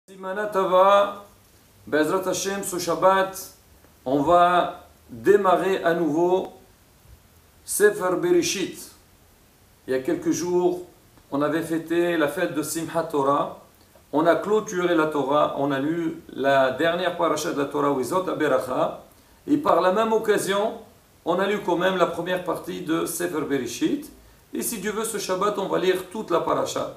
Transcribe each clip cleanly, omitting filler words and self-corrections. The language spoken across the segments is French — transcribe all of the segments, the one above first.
Simana Tava, Bezrat Hashem, ce Shabbat, on va démarrer à nouveau Sefer Bereshit. Il y a quelques jours, on avait fêté la fête de Simchat Torah. On a clôturé la Torah, on a lu la dernière paracha de la Torah, Wizot Aberacha. Et par la même occasion, on a lu quand même la première partie de Sefer Bereshit. Et si Dieu veut, ce Shabbat, on va lire toute la paracha.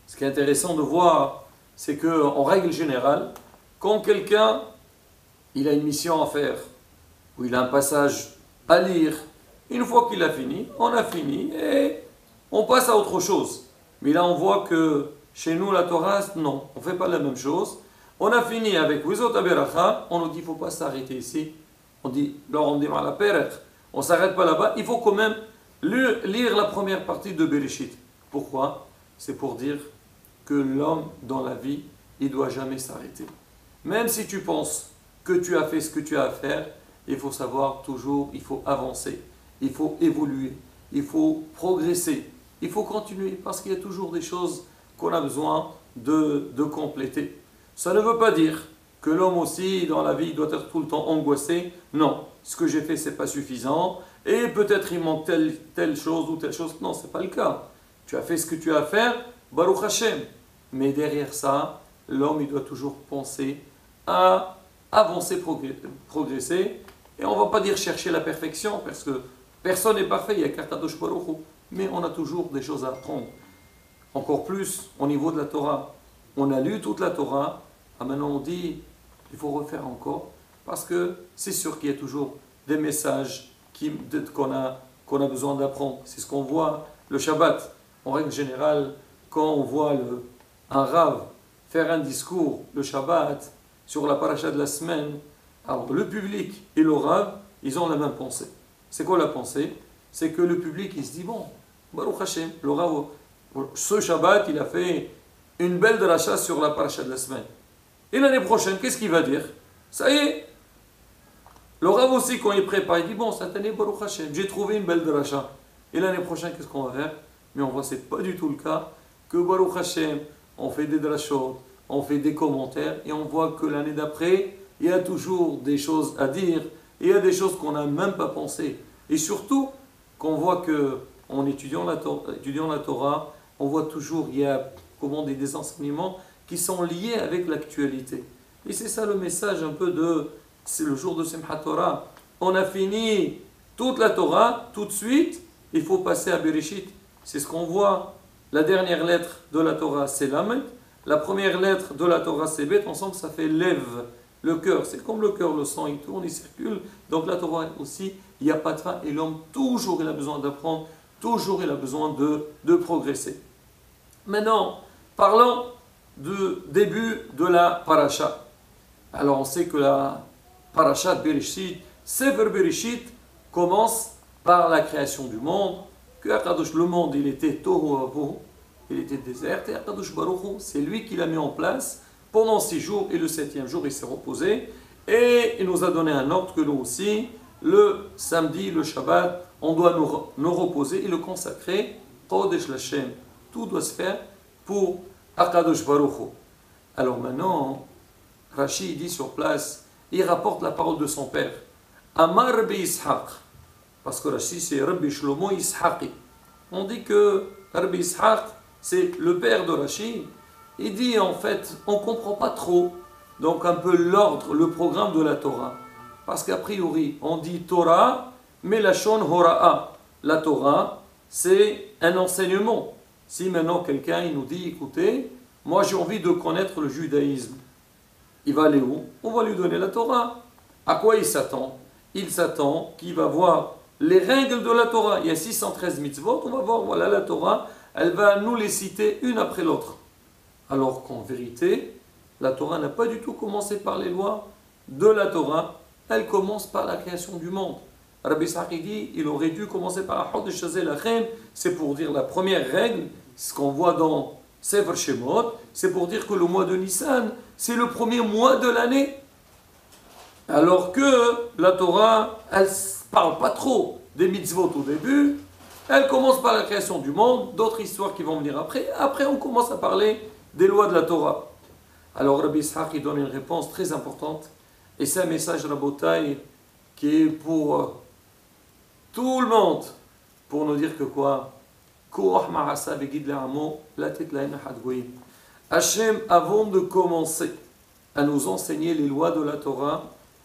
Ce qui est intéressant de voir, c'est qu'en règle générale, quand quelqu'un il a une mission à faire, ou il a un passage à lire, une fois qu'il a fini, on a fini et on passe à autre chose. Mais là, on voit que chez nous, la Torah, non, on ne fait pas la même chose. On a fini avec Wizot Aberacha, on nous dit qu'il ne faut pas s'arrêter ici. On dit, alors on démarre la Perech, on ne s'arrête pas là-bas, il faut quand même lire la première partie de Bereshit. Pourquoi? C'est pour dire que l'homme, dans la vie, il ne doit jamais s'arrêter. Même si tu penses que tu as fait ce que tu as à faire, il faut savoir toujours, il faut avancer, il faut évoluer, il faut progresser, il faut continuer, parce qu'il y a toujours des choses qu'on a besoin de compléter. Ça ne veut pas dire que l'homme aussi, dans la vie, doit être tout le temps angoissé. Non, ce que j'ai fait, ce n'est pas suffisant, et peut-être il manque telle chose ou telle chose. Non, ce n'est pas le cas. Tu as fait ce que tu as à faire, Baruch Hashem. Mais derrière ça, l'homme il doit toujours penser à avancer, progresser. Et on ne va pas dire chercher la perfection, parce que personne n'est parfait, il y a qu'Akadosh Baruch Hu. Mais on a toujours des choses à apprendre. Encore plus au niveau de la Torah. On a lu toute la Torah, maintenant on dit il faut refaire encore, parce que c'est sûr qu'il y a toujours des messages qu'on a besoin d'apprendre. C'est ce qu'on voit le Shabbat. En règle générale, quand on voit un Rav faire un discours le Shabbat sur la paracha de la semaine, alors le public et le Rav, ils ont la même pensée. C'est quoi la pensée? C'est que le public, il se dit, bon, Baruch Hashem, le Rav, ce Shabbat, il a fait une belle dracha sur la paracha de la semaine. Et l'année prochaine, qu'est-ce qu'il va dire? Ça y est. Le Rav aussi, quand il prépare, il dit, bon, cette année, Baruch Hashem, j'ai trouvé une belle dracha. Et l'année prochaine, qu'est-ce qu'on va faire? Mais on voit que ce n'est pas du tout le cas, que Baruch Hashem, on fait des drashot, on fait des commentaires, et on voit que l'année d'après, il y a toujours des choses à dire, et il y a des choses qu'on n'a même pas pensées. Et surtout, qu'on voit qu'en étudiant la Torah, on voit toujours, il y a des enseignements qui sont liés avec l'actualité. Et c'est ça le message un peu c'est le jour de Simchat Torah. On a fini toute la Torah, tout de suite, il faut passer à Bereshit. C'est ce qu'on voit. La dernière lettre de la Torah, c'est Lamed. La première lettre de la Torah, c'est Bet. On sent que ça fait lève, le cœur. C'est comme le cœur, le sang, il tourne, il circule. Donc la Torah aussi, il n'y a pas de fin. Et l'homme, toujours, il a besoin d'apprendre. Toujours, il a besoin de progresser. Maintenant, parlons du début de la paracha. Alors, on sait que la paracha de Bereshit, Sefer Bereshit, commence par la création du monde. Que Akadosh, le monde, il était tohu avohu, il était désert, et Akadosh Baruch Hu, c'est lui qui l'a mis en place pendant 6 jours, et le 7e jour, il s'est reposé, et il nous a donné un ordre que nous aussi, le samedi, le Shabbat, on doit nous reposer et le consacrer, Kodesh Lashem, tout doit se faire pour Akadosh Baruch Hu. Alors maintenant, Rashi dit sur place, il rapporte la parole de son père, Amar Rabbi Ishaq, parce que Rashi c'est Rabbi Shlomo Ishaqi. On dit que Rabbi Ishaq, c'est le père de Rashi. Il dit en fait, on ne comprend pas trop, donc un peu l'ordre, le programme de la Torah. Parce qu'a priori, on dit Torah, mais la Shon Hora'a. La Torah, c'est un enseignement. Si maintenant quelqu'un il nous dit, écoutez, moi j'ai envie de connaître le judaïsme, il va aller où? On va lui donner la Torah. À quoi il s'attend? Il s'attend qu'il va voir les règles de la Torah. Il y a 613 mitzvot, on va voir, voilà la Torah, elle va nous les citer une après l'autre. Alors qu'en vérité, la Torah n'a pas du tout commencé par les lois de la Torah, elle commence par la création du monde. Rabbi Ishaq dit, il aurait dû commencer par Chodesh Hazel Lachem, c'est pour dire la première règle, ce qu'on voit dans Sefer Shemot, c'est pour dire que le mois de Nissan, c'est le premier mois de l'année. Alors que la Torah, elle ne parle pas trop des mitzvot au début, elle commence par la création du monde, d'autres histoires qui vont venir après. Après, on commence à parler des lois de la Torah. Alors Rabbi Ishaq il donne une réponse très importante. Et c'est un message Rabotai qui est pour tout le monde. Pour nous dire que quoi? Hachem, avant de commencer à nous enseigner les lois de la Torah,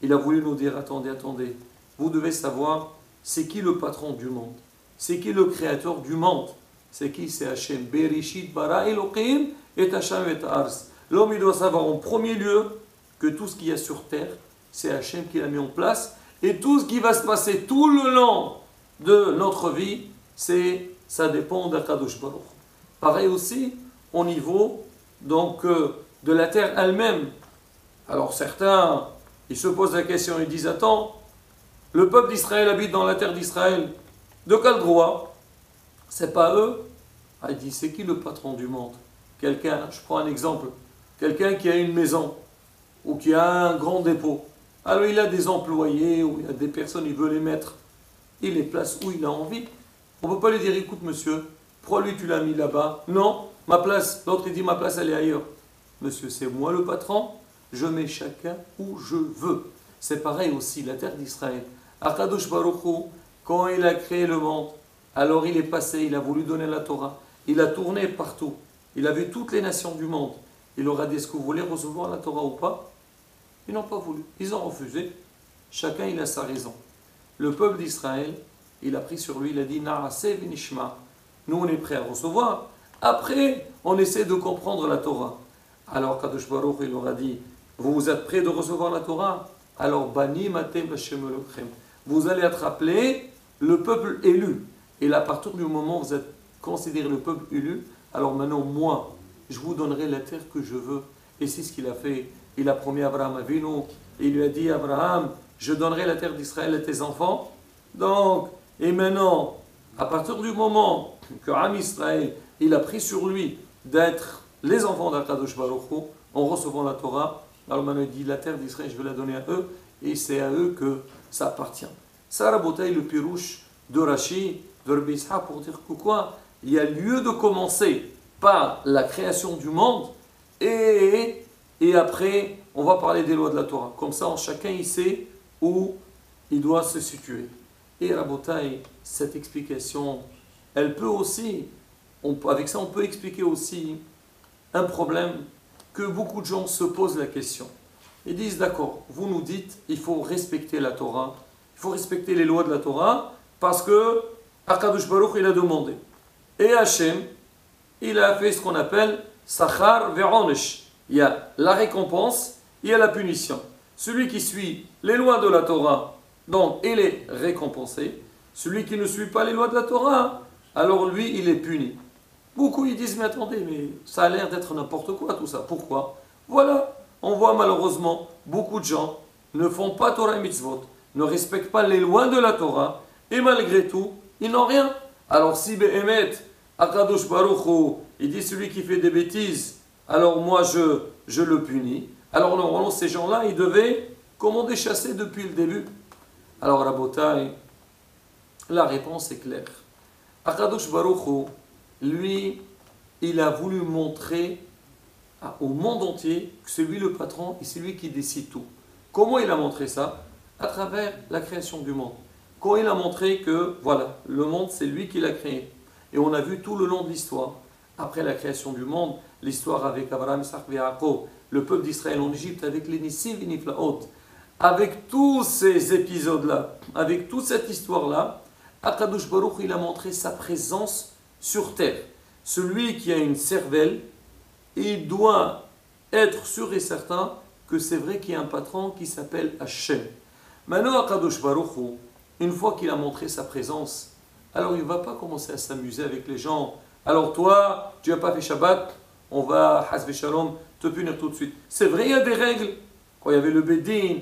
il a voulu nous dire, attendez, attendez, vous devez savoir, c'est qui le patron du monde? C'est qui le créateur du monde? C'est qui? C'est Hachem. Bereshit bara Elohim et Hachem et Ars. L'homme, il doit savoir en premier lieu que tout ce qu'il y a sur terre, c'est Hachem qui l'a mis en place. Et tout ce qui va se passer tout le long de notre vie, ça dépend d'Akadosh Baruch. Pareil aussi au niveau donc, de la terre elle-même. Alors certains, ils se posent la question, ils disent, attends, le peuple d'Israël habite dans la terre d'Israël. De quel droit? C'est pas eux. Ah, il dit, c'est qui le patron du monde? Quelqu'un, je prends un exemple, quelqu'un qui a une maison ou qui a un grand dépôt. Alors il a des employés ou il a des personnes, il veut les mettre. Il les place où il a envie. On ne peut pas lui dire, écoute monsieur, pourquoi lui tu l'as mis là-bas? Non, ma place. L'autre il dit, ma place elle est ailleurs. Monsieur, c'est moi le patron, je mets chacun où je veux. C'est pareil aussi, la terre d'Israël. Akadosh Baruch Hu, quand il a créé le monde, alors il est passé, il a voulu donner la Torah. Il a tourné partout. Il a vu toutes les nations du monde. Il leur a dit, est-ce que vous voulez recevoir la Torah ou pas? Ils n'ont pas voulu. Ils ont refusé. Chacun, il a sa raison. Le peuple d'Israël, il a pris sur lui, il a dit, Na'aseh v'nishma. Nous, on est prêts à recevoir. Après, on essaie de comprendre la Torah. Alors, Kadosh Baruch, il leur a dit, vous êtes prêts de recevoir la Torah? Alors, Bani Matem Hashem Elohechem. Vous allez être appelé le peuple élu. Et là, à partir du moment où vous êtes considéré le peuple élu, alors maintenant, moi, je vous donnerai la terre que je veux. Et c'est ce qu'il a fait. Il a promis à Abraham Avinu. Il lui a dit, Abraham, je donnerai la terre d'Israël à tes enfants. Donc, et maintenant, à partir du moment que Am Israël, il a pris sur lui d'être les enfants d'Akadosh Baruch Hu, en recevant la Torah, alors maintenant il dit, la terre d'Israël, je vais la donner à eux, et c'est à eux que ça appartient. Ça, Rabotai, le pirouche de Rashi, de Rabbi Ishaq, pour dire que quoi? Il y a lieu de commencer par la création du monde, et après, on va parler des lois de la Torah. Comme ça, chacun il sait où il doit se situer. Et Rabotai, cette explication, elle peut aussi, avec ça on peut expliquer aussi un problème que beaucoup de gens se posent la question. Ils disent, d'accord, vous nous dites, il faut respecter la Torah, il faut respecter les lois de la Torah, parce que Akadosh Baruch il a demandé. Et Hachem, il a fait ce qu'on appelle Sachar ve'onesh. Il y a la récompense, il y a la punition. Celui qui suit les lois de la Torah, donc il est récompensé. Celui qui ne suit pas les lois de la Torah, alors lui, il est puni. Beaucoup ils disent, mais attendez, mais ça a l'air d'être n'importe quoi tout ça. Pourquoi? Voilà, on voit malheureusement beaucoup de gens ne font pas Torah et Mitzvot, ne respectent pas les lois de la Torah, et malgré tout, ils n'ont rien. Alors si Behemet, Akadosh Baruch Hu, il dit celui qui fait des bêtises, alors moi je le punis. Alors normalement ces gens-là, ils devaient commander chasser depuis le début. Alors Rabotai, la réponse est claire. Akadosh Baruch Hu, lui, il a voulu montrer au monde entier que c'est lui le patron et c'est lui qui décide tout. Comment il a montré ça? À travers la création du monde. Quand il a montré que, voilà, le monde c'est lui qui l'a créé. Et on a vu tout le long de l'histoire, après la création du monde, l'histoire avec Abraham, Isaac et Yaakov, le peuple d'Israël en Égypte, avec les Nissim et Niflaot, avec tous ces épisodes-là, avec toute cette histoire-là, Akadosh Baruch il a montré sa présence sur terre. Celui qui a une cervelle, il doit être sûr et certain que c'est vrai qu'il y a un patron qui s'appelle Hachem. Maintenant, Akadosh Baruch Hu, une fois qu'il a montré sa présence, alors il ne va pas commencer à s'amuser avec les gens. Alors toi, tu n'as pas fait Shabbat, on va, Hasbe Shalom, te punir tout de suite. C'est vrai, il y a des règles. Quand il y avait le Bédin,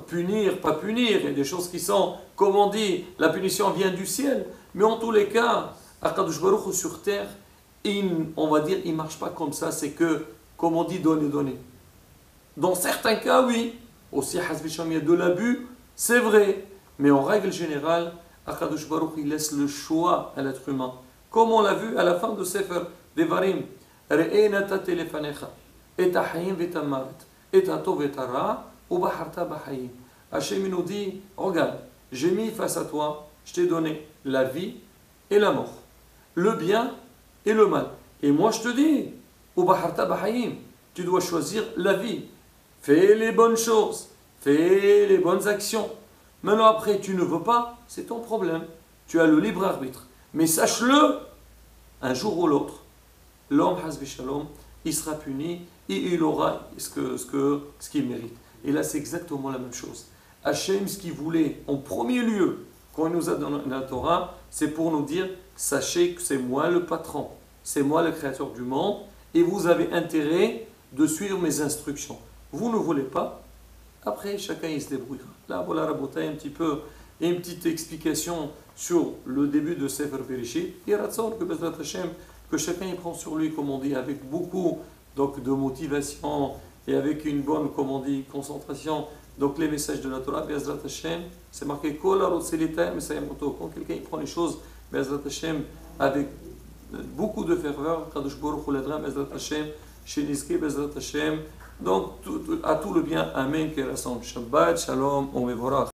punir, pas punir, il y a des choses qui sont, comme on dit, la punition vient du ciel. Mais en tous les cas, Akadosh Baruch Hu sur terre, on va dire, il ne marche pas comme ça, c'est que, comme on dit, donner, donner. Dans certains cas, oui. Aussi, Hasbe Shalom, il y a de l'abus, c'est vrai. Mais en règle générale, Akadosh Baruch il laisse le choix à l'être humain. Comme on l'a vu à la fin de Sefer Devarim. et Hayim et Mavet, et Tov et Ra, ou Baharta Bahayim. Hachem nous dit, regarde, j'ai mis face à toi, je t'ai donné la vie et la mort, le bien et le mal. Et moi je te dis, ou Baharta Bahayim, tu dois choisir la vie. Fais les bonnes choses, fais les bonnes actions. Maintenant après, tu ne veux pas, c'est ton problème. Tu as le libre arbitre. Mais sache-le, un jour ou l'autre, l'homme, Hasbi Shalom, il sera puni et il aura ce qu'il mérite. Et là, c'est exactement la même chose. Hachem, ce qu'il voulait en premier lieu, quand il nous a donné la Torah, c'est pour nous dire, sachez que c'est moi le patron, c'est moi le créateur du monde, et vous avez intérêt de suivre mes instructions. Vous ne voulez pas, après chacun il se débrouillera. Là voilà Rabotai un petit peu, et une petite explication sur le début de Sefer Bereshit. Il y a que chacun il prend sur lui, comme on dit, avec beaucoup donc, de motivation et avec une bonne, comme on dit, concentration. Donc les messages de la Torah, Be'ezrat Hashem, c'est marqué Kol Arot Selita Mesayamoto. Quand quelqu'un il prend les choses, Be'ezrat Hashem, avec beaucoup de ferveur, Kadosh Baruch Hu l'aidera, Be'ezrat Hashem, Shenizki Be'ezrat Hashem. Donc à tout le bien, Amen, qui rassemble. Shabbat, Shalom, on Mevorach.